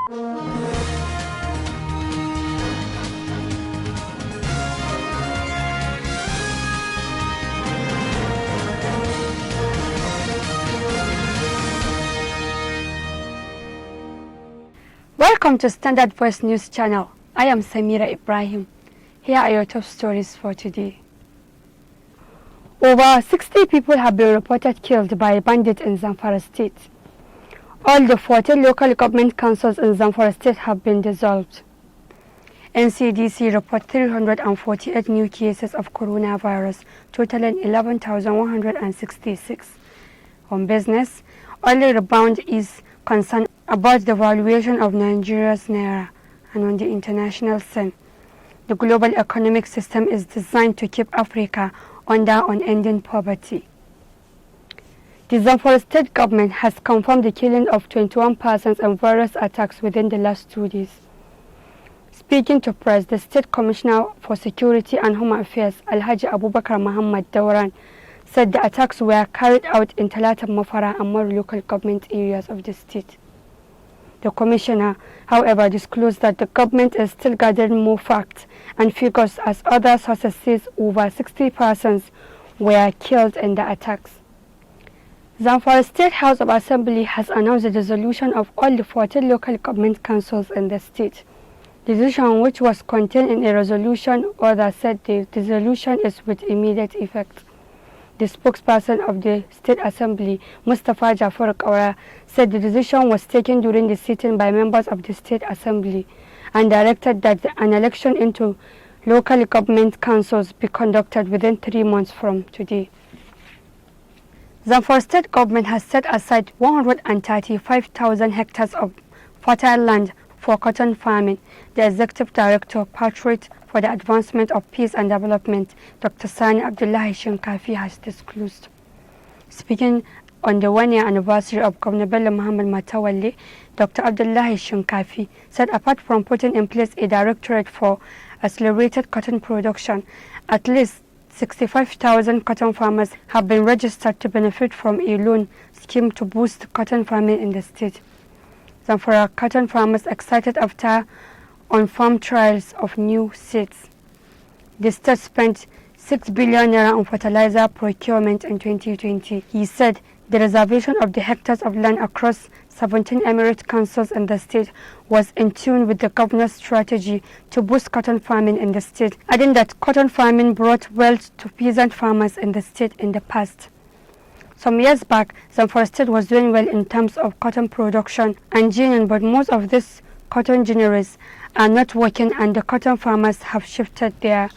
Welcome to Standard Voice News Channel. I am Samira Ibrahim. Here are your top stories for today. Over 60 people have been reported killed by bandits in Zamfara State. All the 14 local government councils in Zamfara State have been dissolved. NCDC report 348 new cases of coronavirus, totaling 11,166. On business, only rebound is concerned about the valuation of Nigeria's naira. And on the international scene, the global economic system is designed to keep Africa under unending poverty. The Zamfara state government has confirmed the killing of 21 persons in various attacks within the last 2 days. Speaking to press, the State Commissioner for Security and Home Affairs, Alhaji Abubakar Muhammad Dauran, said the attacks were carried out in Talata Mafara and more local government areas of the state. The Commissioner, however, disclosed that the government is still gathering more facts and figures as other sources say over 60 persons were killed in the attacks. Zamfara State House of Assembly has announced the dissolution of all the 14 local government councils in the state. The decision, which was contained in a resolution order, said the dissolution is with immediate effect. The spokesperson of the State Assembly, Mustafa Jafar Kaura, said the decision was taken during the sitting by members of the State Assembly and directed that an election into local government councils be conducted within 3 months from today. Zamfara State Government has set aside 135,000 hectares of fertile land for cotton farming. The Executive Director, Patriot for the Advancement of Peace and Development, Dr. Sani Abdullahi Shinkafi, has disclosed. Speaking on the 1-year anniversary of Governor Bello Muhammad Matawalle, Dr. Abdullahi Shinkafi said apart from putting in place a directorate for accelerated cotton production, at least 65,000 cotton farmers have been registered to benefit from a loan scheme to boost cotton farming in the state. Zamfara cotton farmers excited after on-farm trials of new seeds. The state spent 6 billion naira on fertilizer procurement in 2020. He said the reservation of the hectares of land across 17 emirate councils in the state was in tune with the governor's strategy to boost cotton farming in the state, adding that cotton farming brought wealth to peasant farmers in the state in the past. Some years back, Zamfara State was doing well in terms of cotton production and ginning, but most of these cotton ginneries are not working and the cotton farmers have shifted their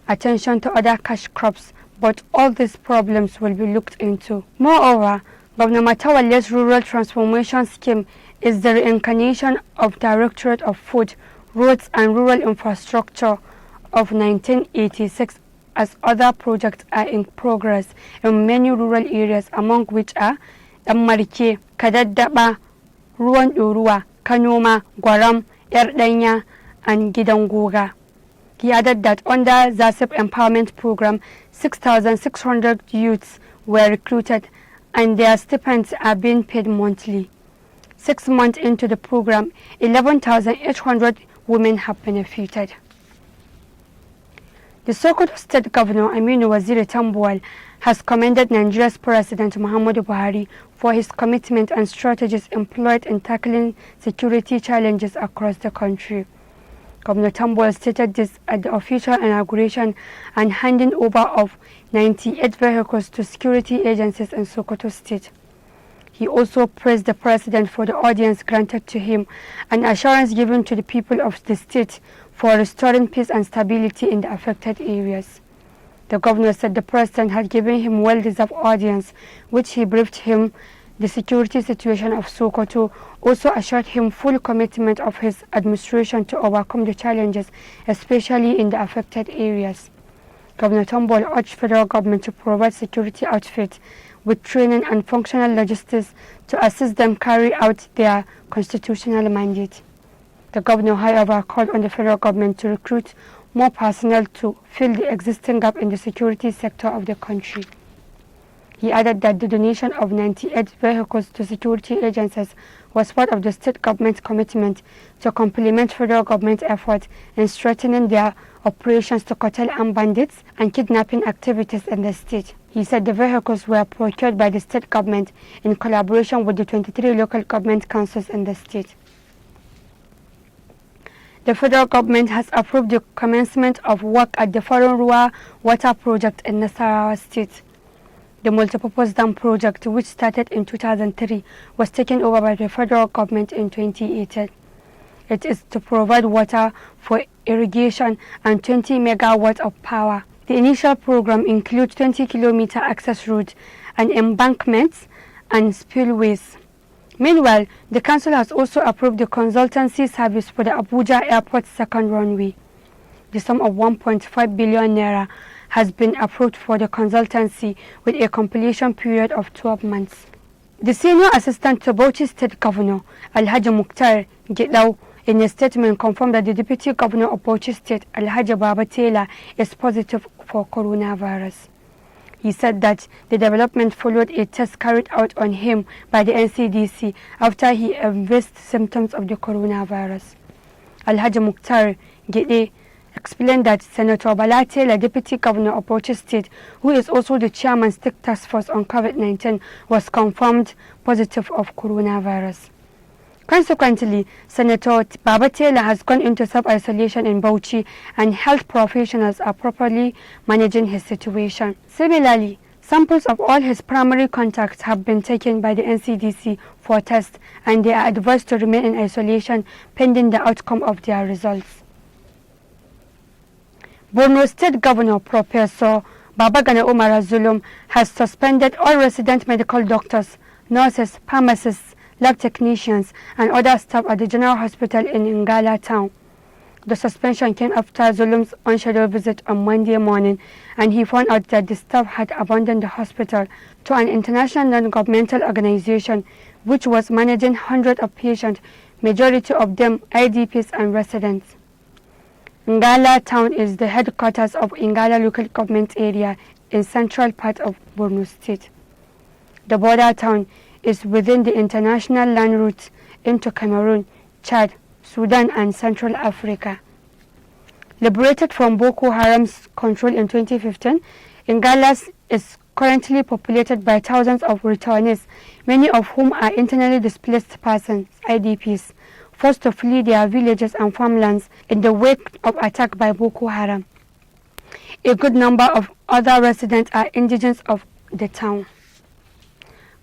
attention to other cash crops, but all these problems will be looked into. Moreover, Governor Matawalle's Rural Transformation Scheme is the reincarnation of Directorate of Food, Roads and Rural Infrastructure of 1986, as other projects are in progress in many rural areas, among which are Dammarke, Kadaddaba, Ruwan Ɗoruwa, Kanoma, Gwaram, Yardanya and Gidangoga. He added that under ZASIP Empowerment Program, 6,600 youths were recruited and their stipends are being paid monthly. 6 months into the program, 11,800 women have benefited. The Sokoto State Governor Aminu Waziri Tambuwal has commended Nigeria's President Muhammadu Buhari for his commitment and strategies employed in tackling security challenges across the country. Governor Tambuwal stated this at the official inauguration and handing over of 98 vehicles to security agencies in Sokoto State. He also praised the President for the audience granted to him and assurance given to the people of the state for restoring peace and stability in the affected areas. The governor said the President had given him well-deserved audience, which he briefed him the security situation of Sokoto, also assured him full commitment of his administration to overcome the challenges, especially in the affected areas. Governor Tambuwal urged federal government to provide security outfits with training and functional logistics to assist them carry out their constitutional mandate. The governor, however, called on the federal government to recruit more personnel to fill the existing gap in the security sector of the country. He added that the donation of 98 vehicles to security agencies was part of the state government's commitment to complement federal government efforts in strengthening their operations to curtail armed bandits and kidnapping activities in the state. He said the vehicles were procured by the state government in collaboration with the 23 local government councils in the state. The federal government has approved the commencement of work at the Farin Ruwa water project in Nasarawa State. The multipurpose dam project, which started in 2003, was taken over by the federal government in 2018. It is to provide water for irrigation and 20 megawatts of power. The initial program includes 20-kilometer access routes and embankments and spillways. Meanwhile, the council has also approved the consultancy service for the Abuja Airport's second runway. The sum of 1.5 billion naira has been approved for the consultancy with a completion period of 12 months. The senior assistant to Bauchi State Governor, Alhaji Mukhtar Gidau, in a statement confirmed that the Deputy Governor of Bauchi State, Alhaji Baba Taylor, is positive for coronavirus. He said that the development followed a test carried out on him by the NCDC after he evinced symptoms of the coronavirus. Alhaji Mukhtar Gidau explained that Senator Bala Taylor, Deputy Governor of Bauchi State, who is also the Chairman State Task Force on COVID-19, was confirmed positive of coronavirus. Consequently, Senator Baba Taylor has gone into self-isolation in Bauchi, and health professionals are properly managing his situation. Similarly, samples of all his primary contacts have been taken by the NCDC for tests, and they are advised to remain in isolation pending the outcome of their results. Borno State Governor Professor Babagana Umar Zulum has suspended all resident medical doctors, nurses, pharmacists, lab technicians, and other staff at the General Hospital in Ngala town. The suspension came after Zulum's unscheduled visit on Monday morning, and he found out that the staff had abandoned the hospital to an international non-governmental organization which was managing hundreds of patients, majority of them IDPs and residents. Ngala town is the headquarters of Ngala local government area in central part of Borno State. The border town is within the international land route into Cameroon, Chad, Sudan and Central Africa. Liberated from Boko Haram's control in 2015, Ngala is currently populated by thousands of returnees, many of whom are internally displaced persons, IDPs, forced to flee their villages and farmlands in the wake of attack by Boko Haram. A good number of other residents are indigents of the town.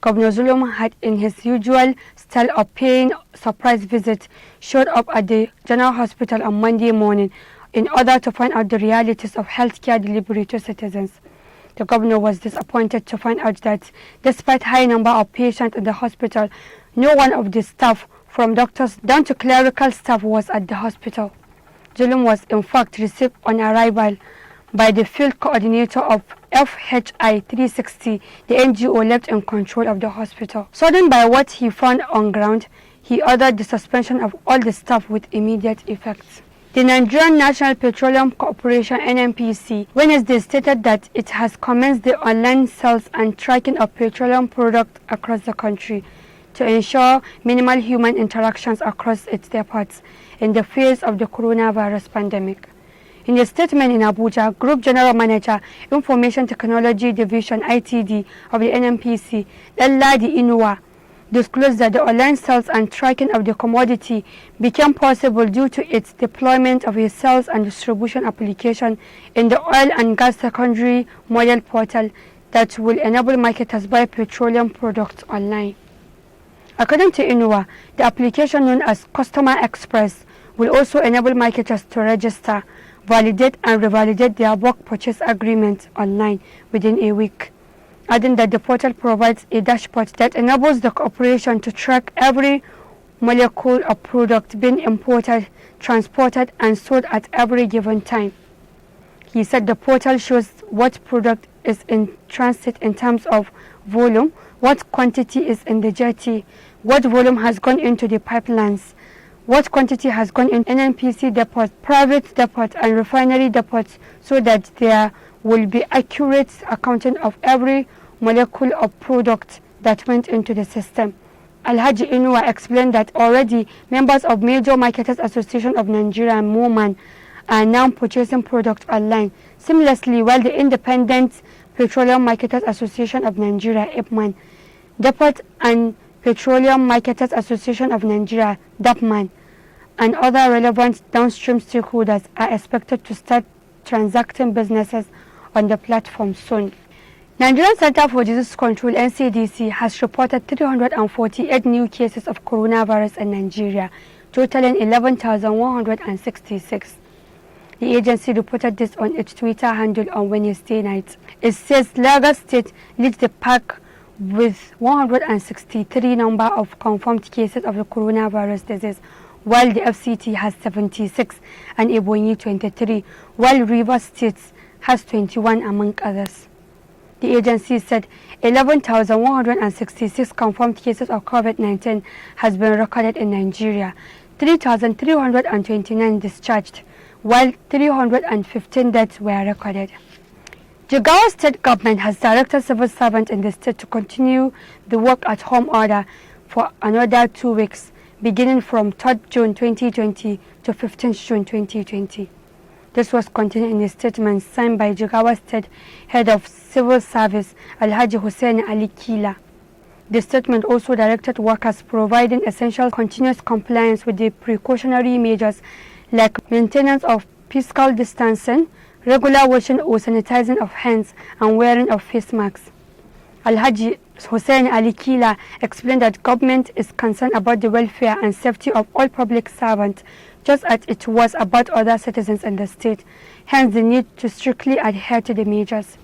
Governor Zulum had, in his usual style of paying surprise visit, showed up at the General Hospital on Monday morning in order to find out the realities of healthcare delivery to citizens. The governor was disappointed to find out that despite high number of patients in the hospital, no one of the staff, from doctors down to clerical staff, was at the hospital. Zulum was in fact received on arrival by the field coordinator of FHI 360, the NGO left in control of the hospital. Saddened by what he found on ground, he ordered the suspension of all the staff with immediate effect. The Nigerian National Petroleum Corporation (NNPC) Wednesday stated that it has commenced the online sales and tracking of petroleum products across the country to ensure minimal human interactions across its depots in the face of the coronavirus pandemic. In a statement in Abuja, Group General Manager, Information Technology Division (ITD) of the NNPC, Ladi Inuwa, disclosed that the online sales and tracking of the commodity became possible due to its deployment of a sales and distribution application in the oil and gas secondary model portal that will enable marketers buy petroleum products online. According to Inuwa, the application known as Customer Express will also enable marketers to register, validate and revalidate their bulk purchase agreements online within a week, adding that the portal provides a dashboard that enables the corporation to track every molecule of product being imported, transported and sold at every given time. He said the portal shows what product is in transit in terms of volume, what quantity is in the jetty, what volume has gone into the pipelines, what quantity has gone in NNPC depots, private depots and refinery depots, so that there will be accurate accounting of every molecule of product that went into the system. Alhaji Inuwa explained that already members of Major Marketers Association of Nigeria, MOMAN, are now purchasing products online. Seamlessly, while the Independent Petroleum Marketers Association of Nigeria, IPMAN, Depot and Petroleum Marketers Association of Nigeria, DAPMAN, and other relevant downstream stakeholders are expected to start transacting businesses on the platform soon. Nigerian Center for Disease Control (NCDC) has reported 348 new cases of coronavirus in Nigeria, totaling 11,166. The agency reported this on its Twitter handle on Wednesday night. It says Lagos State leads the pack with 163 number of confirmed cases of the coronavirus disease, while the FCT has 76 and Ebonyi 23, while Rivers State has 21 among others. The agency said 11,166 confirmed cases of COVID-19 has been recorded in Nigeria, 3,329 discharged, while 315 deaths were recorded. Jigawa State Government has directed civil servants in the state to continue the work at home order for another 2 weeks, beginning from 3rd June 2020 to 15th June 2020. This was contained in a statement signed by Jigawa State Head of Civil Service, Alhaji Hussein Ali Kila. The statement also directed workers providing essential continuous compliance with the precautionary measures like maintenance of physical distancing, regular washing or sanitizing of hands, and wearing of face masks. Alhaji Hussein Ali Kila explained that government is concerned about the welfare and safety of all public servants, just as it was about other citizens in the state, hence the need to strictly adhere to the measures.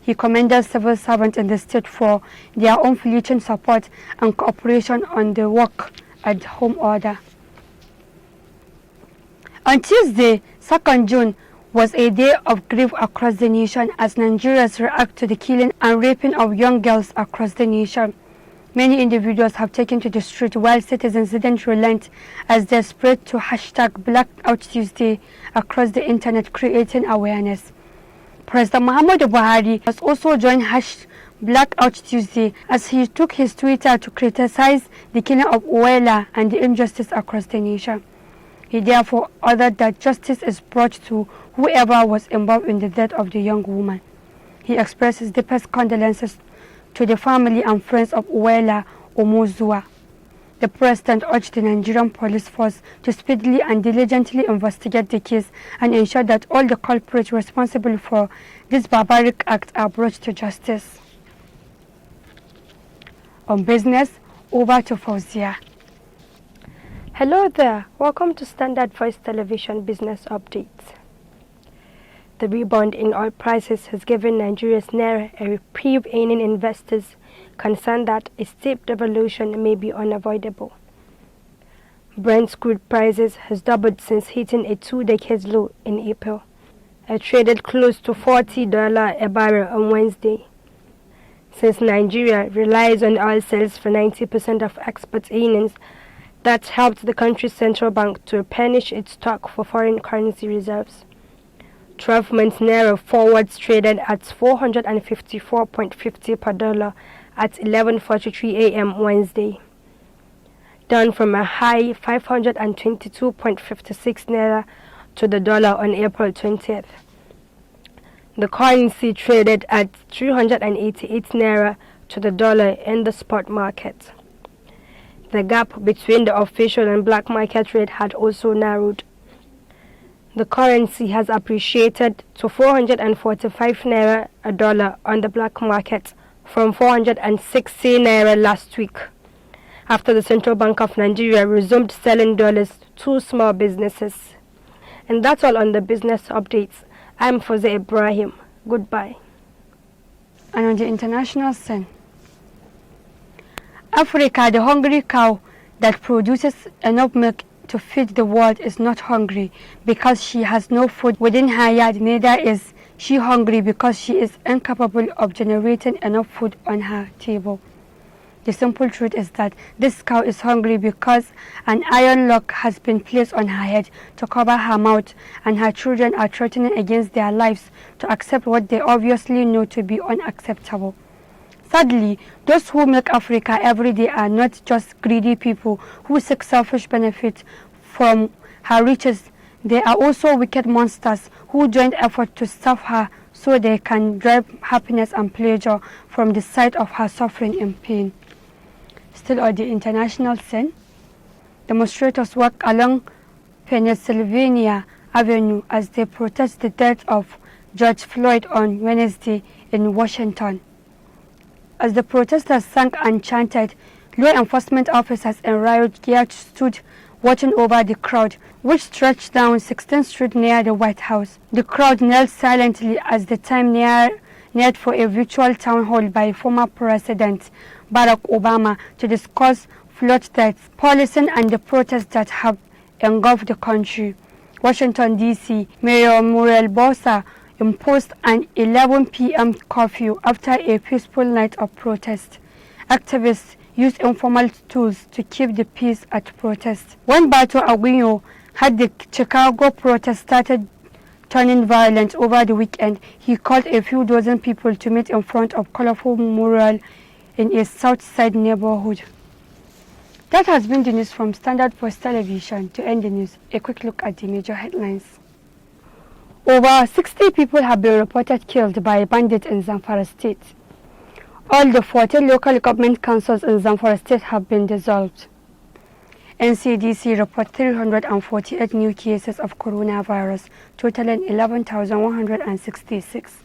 He commended civil servants in the state for their unflinching support and cooperation on the work at home order. On Tuesday, 2nd June, was a day of grief across the nation as Nigerians react to the killing and raping of young girls across the nation. Many individuals have taken to the street while citizens didn't relent as they spread to hashtag Blackout Tuesday across the internet, creating awareness. President Muhammadu Buhari has also joined Blackout Tuesday as he took his Twitter to criticize the killing of Uwela and the injustice across the nation. He therefore ordered that justice is brought to whoever was involved in the death of the young woman. He expressed his deepest condolences to the family and friends of Uwela Omozua. The president urged the Nigerian police force to speedily and diligently investigate the case and ensure that all the culprits responsible for this barbaric act are brought to justice. On business, over to Fauzia. Hello there, welcome to Standard Voice Television Business Updates. The rebound in oil prices has given Nigeria's Naira a reprieve, aiding investors concerned that a steep devaluation may be unavoidable. Brent crude prices has doubled since hitting a 2-decade low in April. It traded close to $40 a barrel on Wednesday. Since Nigeria relies on oil sales for 90% of export earnings, that helped the country's central bank to replenish its stock for foreign currency reserves. 12-month Naira forwards traded at 454.50 per dollar at 11:43 a.m. Wednesday, down from a high 522.56 Naira to the dollar on April 20th. The currency traded at 388 Naira to the dollar in the spot market. The gap between the official and black market rate had also narrowed. The currency has appreciated to 445 Naira a dollar on the black market from 460 Naira last week, after the Central Bank of Nigeria resumed selling dollars to small businesses. And that's all on the business updates. I'm Fauzia Ibrahim. Goodbye. And on the international scene, Africa, the hungry cow that produces enough milk to feed the world, is not hungry because she has no food within her yard, neither is she hungry because she is incapable of generating enough food on her table. The simple truth is that this cow is hungry because an iron lock has been placed on her head to cover her mouth, and her children are threatening against their lives to accept what they obviously know to be unacceptable. Thirdly, those who milk Africa every day are not just greedy people who seek selfish benefit from her riches. They are also wicked monsters who joined effort to starve her so they can derive happiness and pleasure from the sight of her suffering and pain. Still on the international scene, demonstrators walk along Pennsylvania Avenue as they protest the death of George Floyd on Wednesday in Washington. As the protesters sang and chanted, law enforcement officers in riot gear stood watching over the crowd, which stretched down 16th Street near the White House. The crowd knelt silently as the time neared for a virtual town hall by former President Barack Obama to discuss flood deaths, policing, and the protests that have engulfed the country. Washington, D.C. Mayor Muriel Bowser imposed an 11 p.m. curfew after a peaceful night of protest. Activists used informal tools to keep the peace at protests. When Bato Aguinho had the Chicago protest started turning violent over the weekend, he called a few dozen people to meet in front of colorful mural in a South Side neighborhood. That has been the news from Standard Voice Television. To end the news, a quick look at the major headlines. Over 60 people have been reported killed by bandits in Zamfara State. All the 14 local government councils in Zamfara State have been dissolved. NCDC report 348 new cases of coronavirus, totaling 11,166.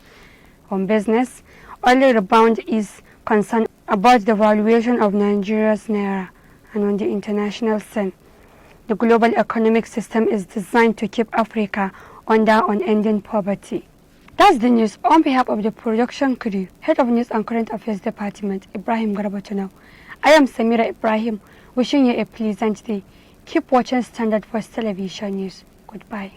On business, only rebound is concerned about the valuation of Nigeria's naira. And on the international scene, the global economic system is designed to keep Africa under unending poverty. That's the news. On behalf of the production crew, Head of News and Current Affairs Department, Ibrahim Garabatunau, I am Samira Ibrahim, wishing you a pleasant day. Keep watching Standard Voice Television News. Goodbye.